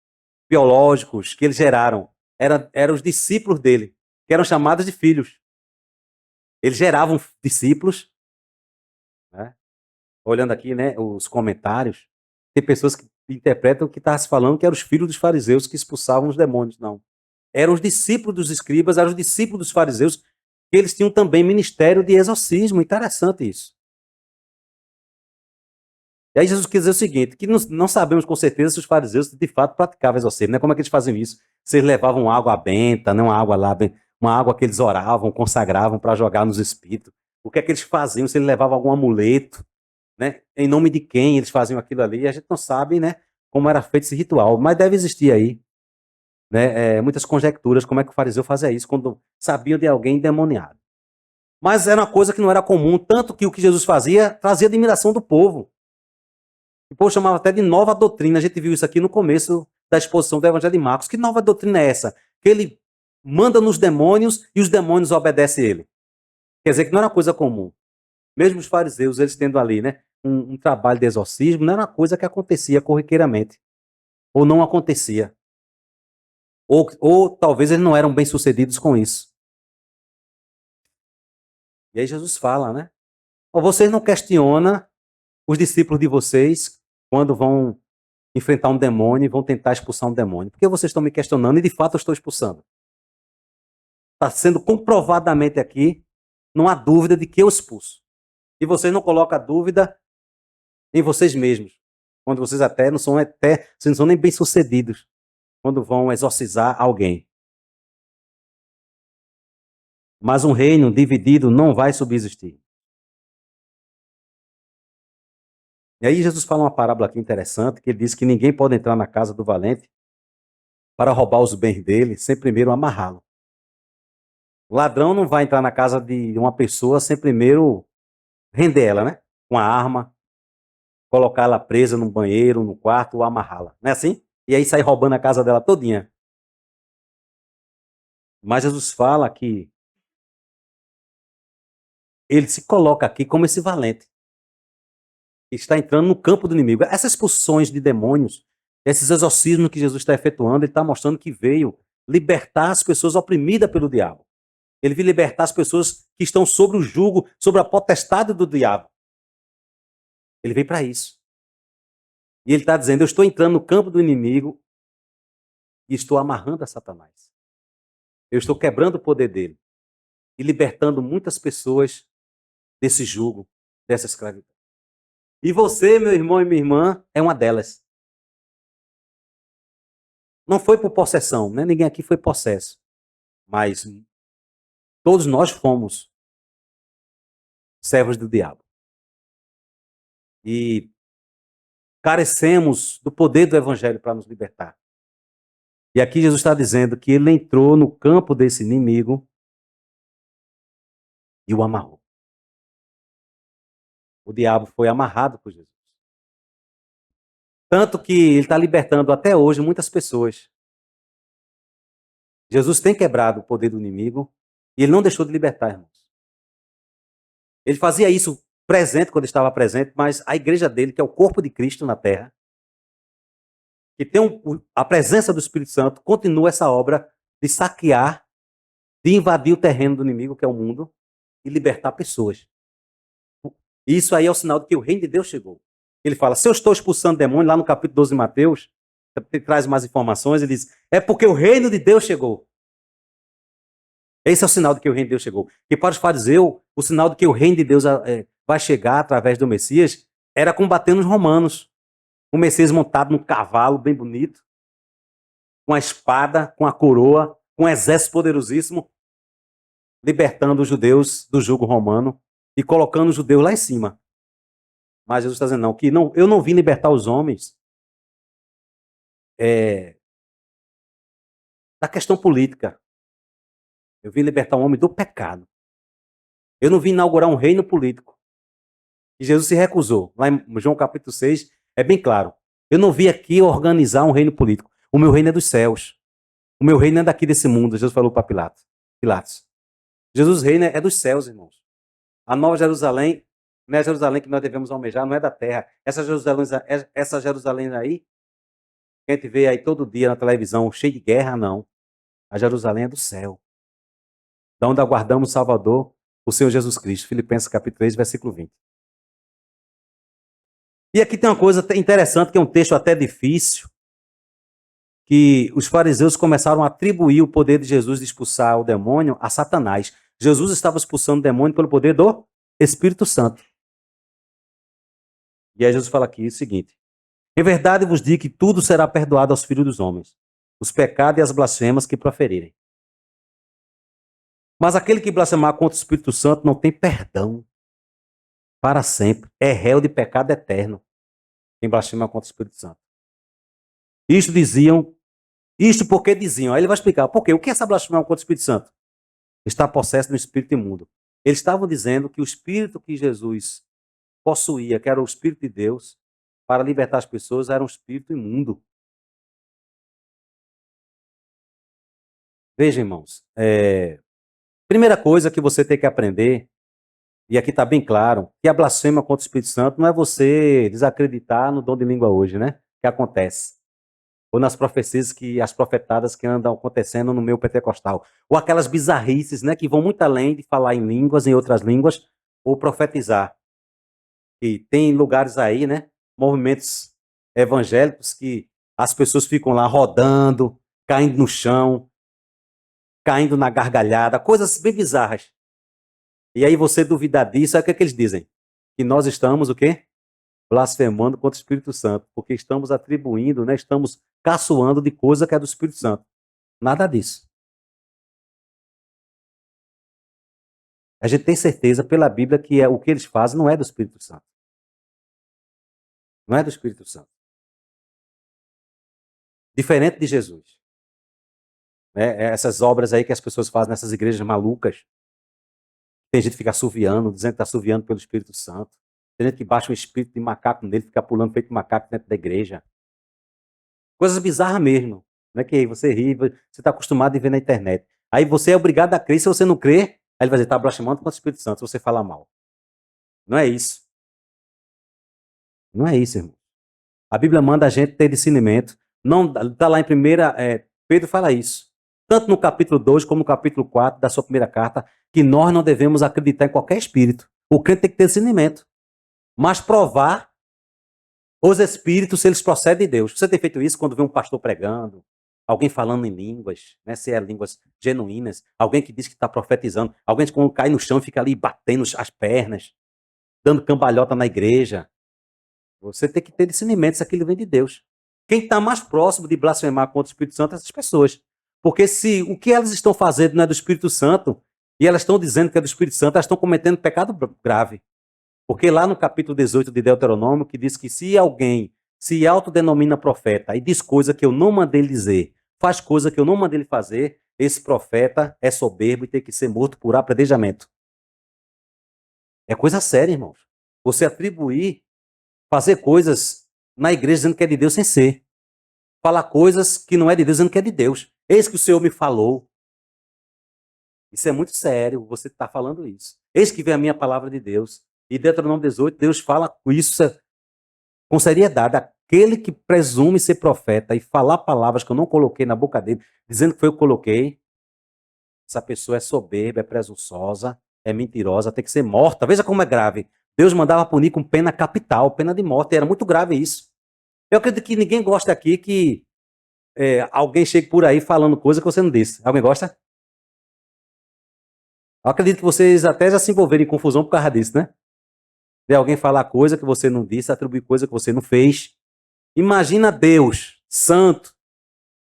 biológicos, que eles geraram. Eram os discípulos dele, que eram chamados de filhos. Eles geravam discípulos, né? Olhando aqui, né, os comentários, tem pessoas que interpretam que está se falando que eram os filhos dos fariseus que expulsavam os demônios. Não. Eram os discípulos dos escribas, eram os discípulos dos fariseus, que eles tinham também ministério de exorcismo. Interessante isso. E aí Jesus quis dizer o seguinte, que não sabemos com certeza se os fariseus de fato praticavam exorcismo, né? Como é que eles faziam isso? Se eles levavam água benta, não água lá, uma água que eles oravam, consagravam para jogar nos espíritos. O que é que eles faziam? Se eles levavam algum amuleto, né? Em nome de quem eles faziam aquilo ali? E a gente não sabe, né, como era feito esse ritual, mas deve existir aí, né, muitas conjecturas como é que o fariseu fazia isso quando sabiam de alguém endemoniado. Mas era uma coisa que não era comum, tanto que o que Jesus fazia trazia admiração do povo. O povo chamava até de nova doutrina. A gente viu isso aqui no começo da exposição do Evangelho de Marcos. Que nova doutrina é essa? Que ele manda nos demônios e os demônios obedecem a ele. Quer dizer que não era uma coisa comum. Mesmo os fariseus, eles tendo ali, né, um trabalho de exorcismo, não era uma coisa que acontecia corriqueiramente. Ou não acontecia. Ou talvez eles não eram bem-sucedidos com isso. E aí Jesus fala, né? Ou vocês não questionam os discípulos de vocês quando vão enfrentar um demônio e vão tentar expulsar um demônio. Por que vocês estão me questionando e de fato eu estou expulsando? Está sendo comprovadamente aqui, não há dúvida de que eu expulso. E vocês não colocam a dúvida em vocês mesmos. Quando vocês vocês não são nem bem-sucedidos quando vão exorcizar alguém. Mas um reino dividido não vai subsistir. E aí Jesus fala uma parábola aqui interessante, que ele diz que ninguém pode entrar na casa do valente para roubar os bens dele, sem primeiro amarrá-lo. O ladrão não vai entrar na casa de uma pessoa sem primeiro render ela, né? Com a arma, colocar ela presa num banheiro, no quarto, ou amarrá-la. Não é assim? E aí sair roubando a casa dela todinha. Mas Jesus fala que ele se coloca aqui como esse valente. Que está entrando no campo do inimigo. Essas expulsões de demônios, esses exorcismos que Jesus está efetuando, ele está mostrando que veio libertar as pessoas oprimidas pelo diabo. Ele veio libertar as pessoas que estão sobre o jugo, sobre a potestade do diabo. Ele veio para isso. E ele está dizendo, eu estou entrando no campo do inimigo e estou amarrando a Satanás. Eu estou quebrando o poder dele e libertando muitas pessoas desse jugo, dessa escravidão. E você, meu irmão e minha irmã, é uma delas. Não foi por possessão, né? Ninguém aqui foi possesso. Mas todos nós fomos servos do diabo. E carecemos do poder do evangelho para nos libertar. E aqui Jesus está dizendo que ele entrou no campo desse inimigo e o amarrou. O diabo foi amarrado por Jesus. Tanto que ele está libertando até hoje muitas pessoas. Jesus tem quebrado o poder do inimigo e ele não deixou de libertar, irmãos. Ele fazia isso presente quando estava presente, mas a igreja dele, que é o corpo de Cristo na terra, que tem a presença do Espírito Santo, continua essa obra de saquear, de invadir o terreno do inimigo, que é o mundo, e libertar pessoas. Isso aí é o sinal de que o reino de Deus chegou. Ele fala, se eu estou expulsando demônio, lá no capítulo 12 de Mateus, ele traz mais informações, ele diz, é porque o reino de Deus chegou. Esse é o sinal de que o reino de Deus chegou. E para os fariseus, o sinal de que o reino de Deus vai chegar através do Messias era combatendo os romanos. O Messias montado num cavalo bem bonito, com a espada, com a coroa, com um exército poderosíssimo, libertando os judeus do jugo romano e colocando os judeus lá em cima. Mas Jesus está dizendo, não, eu não vim libertar os homens da questão política. Eu vim libertar o homem do pecado. Eu não vim inaugurar um reino político. E Jesus se recusou. Lá em João capítulo 6, é bem claro. Eu não vim aqui organizar um reino político. O meu reino é dos céus. O meu reino é daqui desse mundo. Jesus falou para Pilatos. Jesus reina é dos céus, irmãos. A nova Jerusalém não é a Jerusalém que nós devemos almejar, não é da terra. Essa Jerusalém aí, que a gente vê aí todo dia na televisão, cheia de guerra, não. A Jerusalém é do céu. Da onde aguardamos o Salvador, o Senhor Jesus Cristo. Filipenses capítulo 3, versículo 20. E aqui tem uma coisa interessante, que é um texto até difícil, que os fariseus começaram a atribuir o poder de Jesus de expulsar o demônio a Satanás. Jesus estava expulsando o demônio pelo poder do Espírito Santo. E aí Jesus fala aqui o seguinte: em verdade vos digo que tudo será perdoado aos filhos dos homens, os pecados e as blasfemas que proferirem. Mas aquele que blasfemar contra o Espírito Santo não tem perdão para sempre. É réu de pecado eterno quem blasfema contra o Espírito Santo. Isto diziam, isto porque diziam. Aí ele vai explicar por quê. O que é essa blasfêmia contra o Espírito Santo? Está possesso do espírito imundo. Eles estavam dizendo que o espírito que Jesus possuía, que era o Espírito de Deus, para libertar as pessoas, era um espírito imundo. Veja, irmãos, primeira coisa que você tem que aprender, e aqui está bem claro, que a blasfêmia contra o Espírito Santo não é você desacreditar no dom de língua hoje, né? Que acontece. Ou nas profecias que as profetadas que andam acontecendo no meio pentecostal. Ou aquelas bizarrices, né, que vão muito além de falar em línguas, em outras línguas, ou profetizar. E tem lugares aí, né, movimentos evangélicos que as pessoas ficam lá rodando, caindo no chão, caindo na gargalhada, coisas bem bizarras. E aí você duvidar disso, é o que eles dizem? Que nós estamos o quê? Blasfemando contra o Espírito Santo, porque estamos atribuindo, né, estamos caçoando de coisa que é do Espírito Santo. Nada disso. A gente tem certeza pela Bíblia que o que eles fazem não é do Espírito Santo. Não é do Espírito Santo. Diferente de Jesus. Né? Essas obras aí que as pessoas fazem nessas igrejas malucas. Tem gente que fica assoviando, dizendo que está assoviando pelo Espírito Santo. Tem gente que baixa um espírito de macaco nele, fica pulando feito macaco dentro da igreja. Coisas bizarras mesmo. Não é que você ri, você está acostumado a ver na internet. Aí você é obrigado a crer, se você não crer, aí ele vai dizer, está blasfemando contra o Espírito Santo, se você falar mal. Não é isso. Não é isso, irmão. A Bíblia manda a gente ter discernimento. Não está lá em primeira, Pedro fala isso. Tanto no capítulo 2 como no capítulo 4 da sua primeira carta, que nós não devemos acreditar em qualquer espírito. O crente tem que ter discernimento. Mas provar os espíritos se eles procedem de Deus. Você tem feito isso quando vê um pastor pregando, alguém falando em línguas, né, se é línguas genuínas, alguém que diz que está profetizando, alguém que quando cai no chão fica ali batendo as pernas, dando cambalhota na igreja. Você tem que ter discernimento se aquilo vem de Deus. Quem está mais próximo de blasfemar contra o Espírito Santo é essas pessoas. Porque se o que elas estão fazendo não é do Espírito Santo, e elas estão dizendo que é do Espírito Santo, elas estão cometendo pecado grave. Porque lá no capítulo 18 de Deuteronômio, que diz que se alguém se autodenomina profeta e diz coisa que eu não mandei ele dizer, faz coisa que eu não mandei ele fazer, esse profeta é soberbo e tem que ser morto por apedrejamento. É coisa séria, irmãos. Você atribuir, fazer coisas na igreja dizendo que é de Deus sem ser. Falar coisas que não é de Deus dizendo que é de Deus. Eis que o Senhor me falou. Isso é muito sério, você está falando isso. Eis que vem a minha palavra de Deus. E Deuteronômio 18, Deus fala isso com seriedade. Aquele que presume ser profeta e falar palavras que eu não coloquei na boca dele, dizendo que foi eu que coloquei, essa pessoa é soberba, é presunçosa, é mentirosa, tem que ser morta. Veja como é grave. Deus mandava punir com pena capital, pena de morte. Era muito grave isso. Eu acredito que ninguém gosta aqui que alguém chegue por aí falando coisa que você não disse. Alguém gosta? Eu acredito que vocês até já se envolveram em confusão por causa disso, né? De alguém falar coisa que você não disse, atribuir coisa que você não fez. Imagina Deus, santo.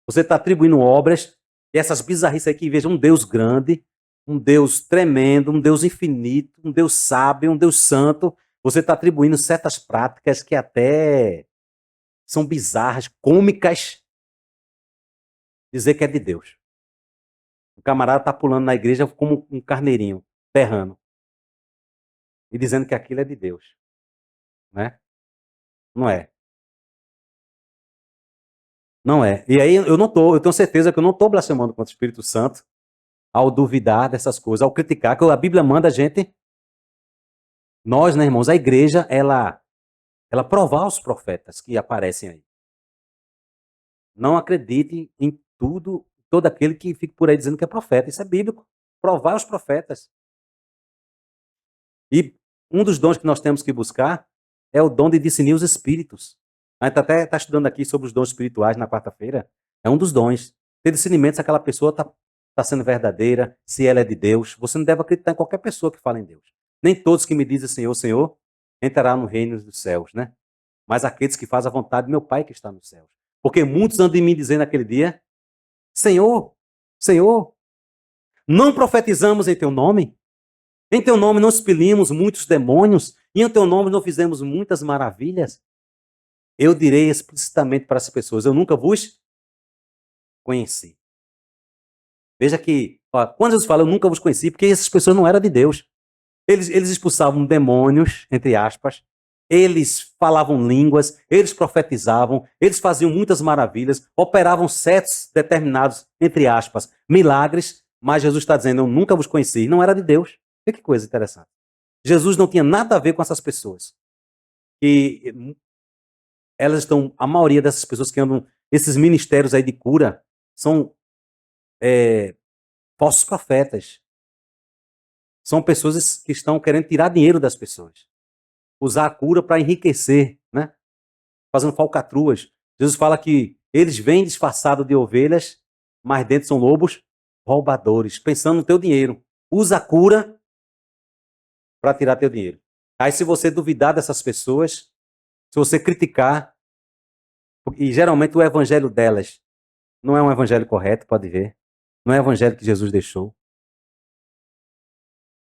Você está atribuindo obras, e essas bizarrices aí que veja um Deus grande, um Deus tremendo, um Deus infinito, um Deus sábio, um Deus santo. Você está atribuindo certas práticas que até são bizarras, cômicas, dizer que é de Deus. O camarada está pulando na igreja como um carneirinho, berrando. E dizendo que aquilo é de Deus. Né? Não é. Não é. E aí eu tenho certeza que eu não estou blasfemando contra o Espírito Santo ao duvidar dessas coisas, ao criticar, que a Bíblia manda a gente, nós, né, irmãos, a igreja, ela provar os profetas que aparecem aí. Não acredite em tudo, todo aquele que fica por aí dizendo que é profeta. Isso é bíblico. Provar os profetas. E um dos dons que nós temos que buscar é o dom de discernir os espíritos. A gente até está estudando aqui sobre os dons espirituais na quarta-feira. É um dos dons. Ter discernimento se aquela pessoa está sendo verdadeira, se ela é de Deus. Você não deve acreditar em qualquer pessoa que fala em Deus. Nem todos que me dizem Senhor, Senhor, entrará no reino dos céus, né? mas aqueles que fazem a vontade do meu Pai que está nos céus. Porque muitos andam de mim dizendo naquele dia, Senhor, Senhor, não profetizamos em teu nome? Em teu nome não expelimos muitos demônios? E em teu nome não fizemos muitas maravilhas? Eu direi explicitamente para as pessoas, eu nunca vos conheci. Veja que, ó, quando Jesus fala, eu nunca vos conheci, porque essas pessoas não eram de Deus. Eles expulsavam demônios, entre aspas, eles falavam línguas, eles profetizavam, eles faziam muitas maravilhas, operavam certos determinados, entre aspas, milagres, mas Jesus está dizendo, eu nunca vos conheci, não era de Deus. Que coisa interessante. Jesus não tinha nada a ver com essas pessoas. E elas estão, a maioria dessas pessoas que andam, esses ministérios aí de cura, são falsos profetas. São pessoas que estão querendo tirar dinheiro das pessoas. Usar a cura para enriquecer, né? Fazendo falcatruas. Jesus fala que eles vêm disfarçados de ovelhas, mas dentro são lobos roubadores, pensando no teu dinheiro. Usa a cura para tirar teu dinheiro. Aí se você duvidar dessas pessoas, se você criticar, e geralmente o evangelho delas não é um evangelho correto, pode ver. Não é o evangelho que Jesus deixou.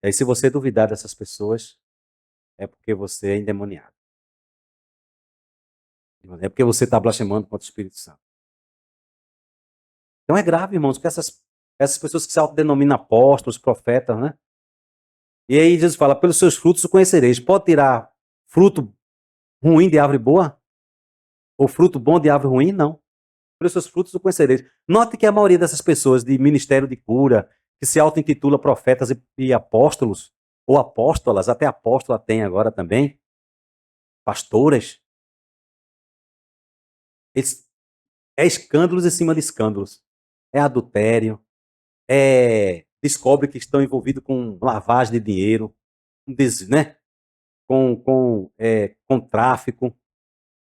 Aí se você duvidar dessas pessoas, é porque você é endemoniado. É porque você está blasfemando contra o Espírito Santo. Então é grave, irmãos, que essas pessoas que se autodenominam apóstolos, profetas, né? E aí Jesus fala, pelos seus frutos o conhecereis. Pode tirar fruto ruim de árvore boa? Ou fruto bom de árvore ruim? Não. Pelos seus frutos o conhecereis. Note que a maioria dessas pessoas de ministério de cura, que se auto-intitula profetas e apóstolos, ou apóstolas, até apóstola tem agora também, pastoras, é escândalos em cima de escândalos. É adultério, descobre que estão envolvidos com lavagem de dinheiro, né? com tráfico.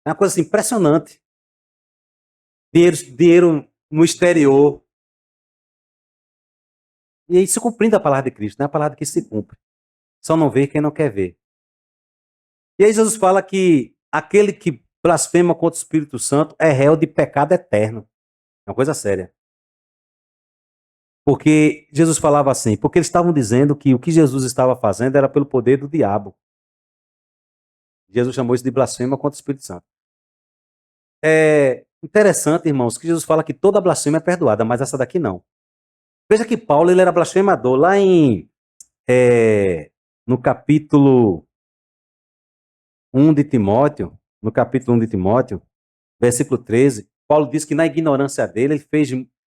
É uma coisa assim, impressionante. Dinheiro no exterior. E aí se cumprindo a palavra de Cristo, não é a palavra que se cumpre. Só não vê quem não quer ver. E aí Jesus fala que aquele que blasfema contra o Espírito Santo é réu de pecado eterno. É uma coisa séria. Porque Jesus falava assim, porque eles estavam dizendo que o que Jesus estava fazendo era pelo poder do diabo. Jesus chamou isso de blasfema contra o Espírito Santo. É interessante, irmãos, que Jesus fala que toda blasfêmia é perdoada, mas essa daqui não. Veja que Paulo ele era blasfemador. Lá no capítulo 1 de Timóteo, no capítulo 1 de Timóteo, versículo 13, Paulo diz que na ignorância dele,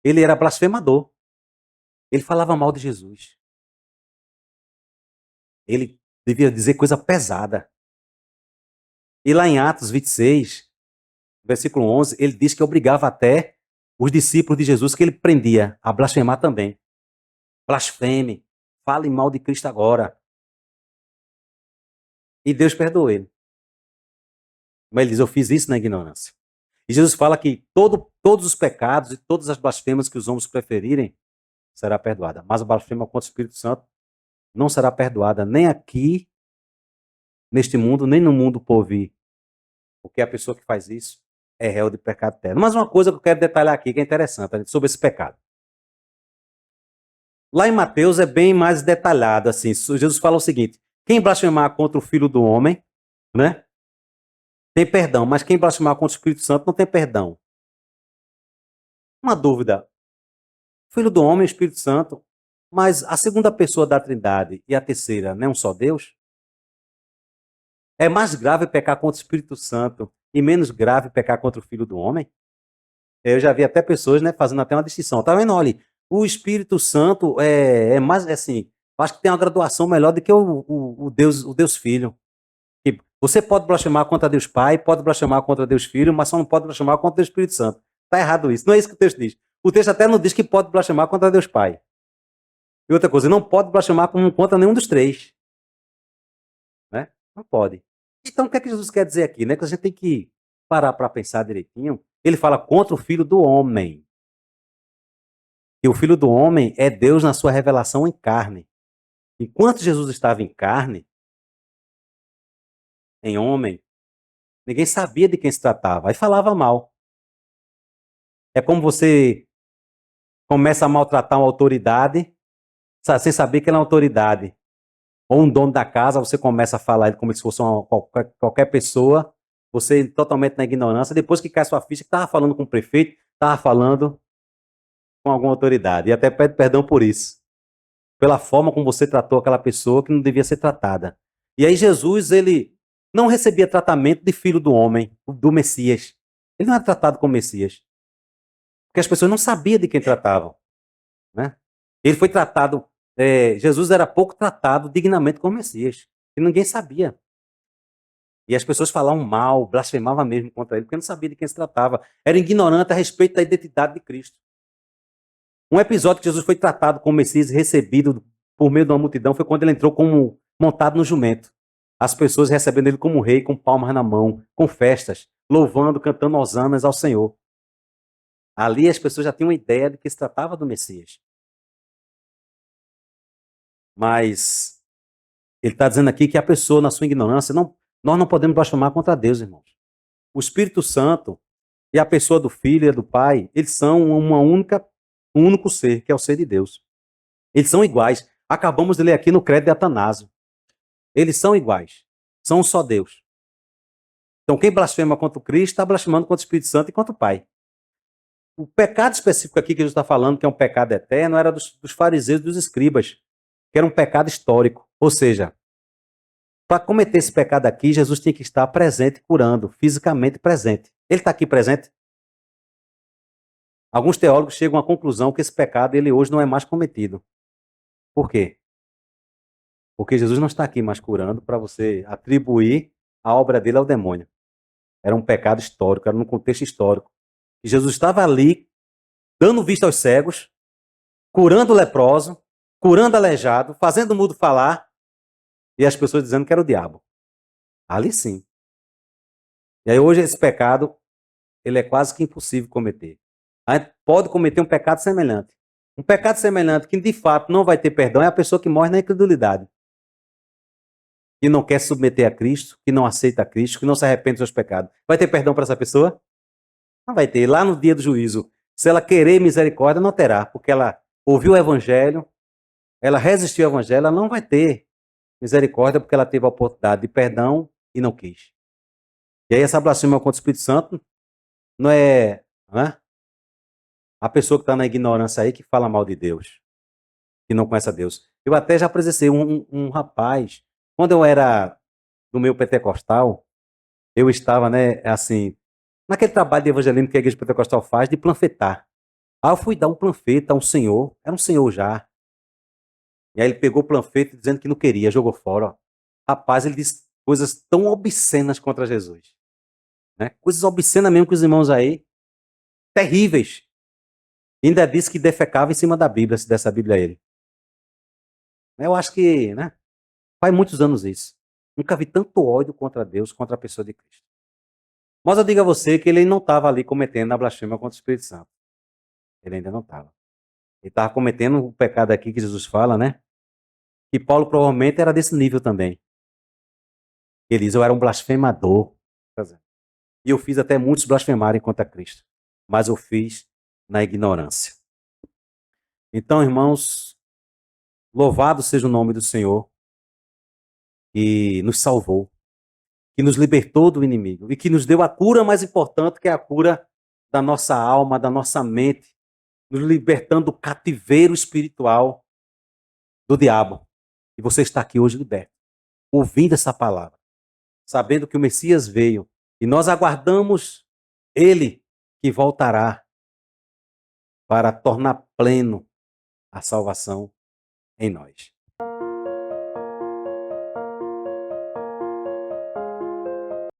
ele era blasfemador. Ele falava mal de Jesus. Ele devia dizer coisa pesada. E lá em Atos 26, versículo 11, ele diz que obrigava até os discípulos de Jesus que ele prendia a blasfemar também. Blasfeme, fale mal de Cristo agora. E Deus perdoou ele. Mas ele diz, eu fiz isso na ignorância. E Jesus fala que todos os pecados e todas as blasfemas que os homens preferirem será perdoada. Mas a blasfema contra o Espírito Santo não será perdoada nem aqui, neste mundo, nem no mundo por vir. Porque a pessoa que faz isso é réu de pecado eterno. Mas uma coisa que eu quero detalhar aqui, que é interessante, sobre esse pecado. Lá em Mateus é bem mais detalhado, assim. Jesus fala o seguinte, quem blasfemar contra o Filho do Homem, né, tem perdão, mas quem blasfemar contra o Espírito Santo não tem perdão. Uma dúvida. Filho do Homem, Espírito Santo, mas a segunda pessoa da Trindade e a terceira, não é um só Deus? É mais grave pecar contra o Espírito Santo e menos grave pecar contra o Filho do Homem? Eu já vi até pessoas, né, fazendo até uma distinção. Tá vendo? Olha, o Espírito Santo é mais, assim, acho que tem uma graduação melhor do que o Deus Filho. Que você pode blasfemar contra Deus Pai, pode blasfemar contra Deus Filho, mas só não pode blasfemar contra Deus Espírito Santo. Tá errado isso. Não é isso que o texto diz. O texto até não diz que pode blasfemar contra Deus Pai. E outra coisa, não pode blasfemar contra nenhum dos três. Né? Não pode. Então, o que é que Jesus quer dizer aqui? Né? Que a gente tem que parar para pensar direitinho. Ele fala contra o Filho do Homem. E o Filho do Homem é Deus na sua revelação em carne. Enquanto Jesus estava em carne, em homem, Ninguém sabia de quem se tratava. Aí falava mal. É como você começa a maltratar uma autoridade, sem saber que ela é uma autoridade. Ou um dono da casa, você começa a falar ele como se fosse qualquer pessoa, você totalmente na ignorância, depois que cai sua ficha, que estava falando com o prefeito, estava falando com alguma autoridade. E até pede perdão por isso. Pela forma como você tratou aquela pessoa que não devia ser tratada. E aí Jesus, ele não recebia tratamento de filho do homem, do Messias. Ele não era tratado como Messias. Porque as pessoas não sabiam de quem tratavam. Né? Ele foi tratado, Jesus era pouco tratado dignamente como Messias. E ninguém sabia. E as pessoas falavam mal, blasfemavam mesmo contra ele, porque não sabia de quem se tratava. Era ignorante a respeito da identidade de Cristo. Um episódio que Jesus foi tratado como Messias e recebido por meio de uma multidão foi quando ele entrou como montado no jumento. As pessoas recebendo ele como rei, com palmas na mão, com festas, louvando, cantando hosanas ao Senhor. Ali as pessoas já tinham uma ideia de que se tratava do Messias. Mas ele está dizendo aqui que a pessoa, na sua ignorância, nós não podemos blasfemar contra Deus, irmãos. O Espírito Santo e a pessoa do Filho e do Pai, eles são um único ser, que é o ser de Deus. Eles são iguais. Acabamos de ler aqui no Credo de Atanásio. Eles são iguais. São um só Deus. Então, quem blasfema contra o Cristo está blasfemando contra o Espírito Santo e contra o Pai. O pecado específico aqui que Jesus está falando, que é um pecado eterno, era dos fariseus e dos escribas, que era um pecado histórico. Ou seja, para cometer esse pecado aqui, Jesus tinha que estar presente, curando, fisicamente presente. Ele está aqui presente? Alguns teólogos chegam à conclusão que esse pecado ele hoje não é mais cometido. Por quê? Porque Jesus não está aqui mais curando para você atribuir a obra dele ao demônio. Era um pecado histórico, era num contexto histórico. E Jesus estava ali, dando vista aos cegos, curando o leproso, curando o aleijado, fazendo o mudo falar, e as pessoas dizendo que era o diabo. Ali sim. E aí hoje esse pecado, ele é quase que impossível cometer. A gente pode cometer um pecado semelhante. Um pecado semelhante que de fato não vai ter perdão é a pessoa que morre na incredulidade. Que não quer se submeter a Cristo, que não aceita a Cristo, que não se arrepende dos seus pecados. Vai ter perdão para essa pessoa? Não vai ter. Lá no dia do juízo, se ela querer misericórdia, não terá, porque ela ouviu o evangelho, ela resistiu ao evangelho, ela não vai ter misericórdia porque ela teve a oportunidade de perdão e não quis. E aí essa blasfêmia contra o Espírito Santo não é, a pessoa que está na ignorância aí que fala mal de Deus, que não conhece a Deus. Eu até já presenciei um rapaz, quando eu era do meu pentecostal, eu estava, né, assim, naquele trabalho de evangelismo que a igreja pentecostal faz, de panfletar. Aí eu fui dar um panfleto a um senhor, era um senhor já. E aí ele pegou o panfleto dizendo que não queria, jogou fora. Ó. Rapaz, ele disse coisas tão obscenas contra Jesus. Né? Coisas obscenas mesmo que os irmãos aí, terríveis. E ainda disse que defecava em cima da Bíblia, se desse a Bíblia a ele. Eu acho que, né, faz muitos anos isso. Nunca vi tanto ódio contra Deus, contra a pessoa de Cristo. Mas eu digo a você que ele não estava ali cometendo a blasfêmia contra o Espírito Santo. Ele ainda não estava. Ele estava cometendo o pecado aqui que Jesus fala, né? Que Paulo provavelmente era desse nível também. Ele diz, eu era um blasfemador. E eu fiz até muitos blasfemarem contra Cristo. Mas eu fiz na ignorância. Então, irmãos, louvado seja o nome do Senhor, que nos salvou, que nos libertou do inimigo e que nos deu a cura mais importante, que é a cura da nossa alma, da nossa mente, nos libertando do cativeiro espiritual do diabo. E você está aqui hoje liberto, ouvindo essa palavra, sabendo que o Messias veio e nós aguardamos ele que voltará para tornar pleno a salvação em nós.